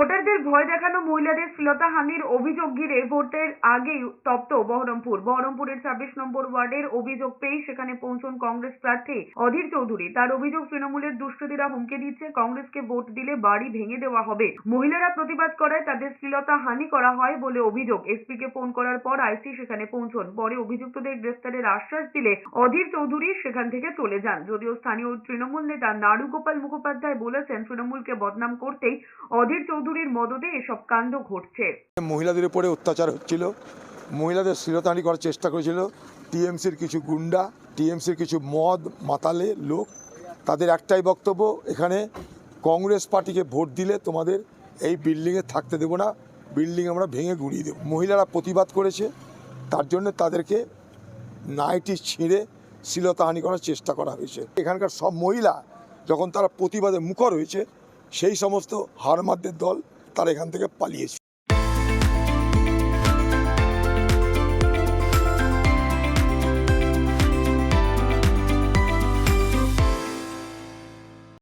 ভোটারদের ভয় দেখানো মহিলাদের শ্লীলতাহানির অভিযোগ ঘিরে ভোটের আগেই তপ্ত বহরমপুরের 26 নম্বর ওয়ার্ডের অভিযোগ পেয়ে সেখানে পৌঁছন কংগ্রেস প্রার্থী অধীর চৌধুরী। তার অভিযোগ, তৃণমূলের দুষ্কৃতীরা হুমকি দিচ্ছে, কংগ্রেসকে ভোট দিলে বাড়ি ভেঙে দেওয়া হবে। মহিলারা প্রতিবাদ করায় তাদের শ্লীলতাহানি করা হয় বলে অভিযোগ। এসপিকে ফোন করার পর আইসি সেখানে পৌঁছন। পরে অভিযুক্তদের গ্রেফতারের আশ্বাস দিলে অধীর চৌধুরী সেখান থেকে চলে যান। যদিও স্থানীয় তৃণমূল নেতা নারুগোপাল মুখোপাধ্যায় বলেছেন, তৃণমূলকে বদনাম করতেই অধীর চৌধুরীর মদদে এসব কাণ্ড ঘটছে। মহিলাদের উপরে অত্যাচার হচ্ছিল, মহিলাদের শ্লীলতাহানি করার চেষ্টা করেছিল টিএমসির কিছু গুন্ডা, টিএমসির কিছু মদ মাতালে লোক। তাদের একটাই বক্তব্য, এখানে কংগ্রেস পার্টিকে ভোট দিলে তোমাদের এই বিল্ডিংয়ে থাকতে দেবো না, বিল্ডিং আমরা ভেঙে গুঁড়িয়ে দেবো। মহিলারা প্রতিবাদ করেছে, তার জন্য তাদেরকে নাইটি ছিঁড়ে শ্লীলতাহানি করার চেষ্টা করা হয়েছে। এখানকার সব মহিলা যখন তারা প্রতিবাদে মুখর হয়েছে, সেই সমস্ত হারমাদদের দল তারা এখান থেকে পালিয়েছে।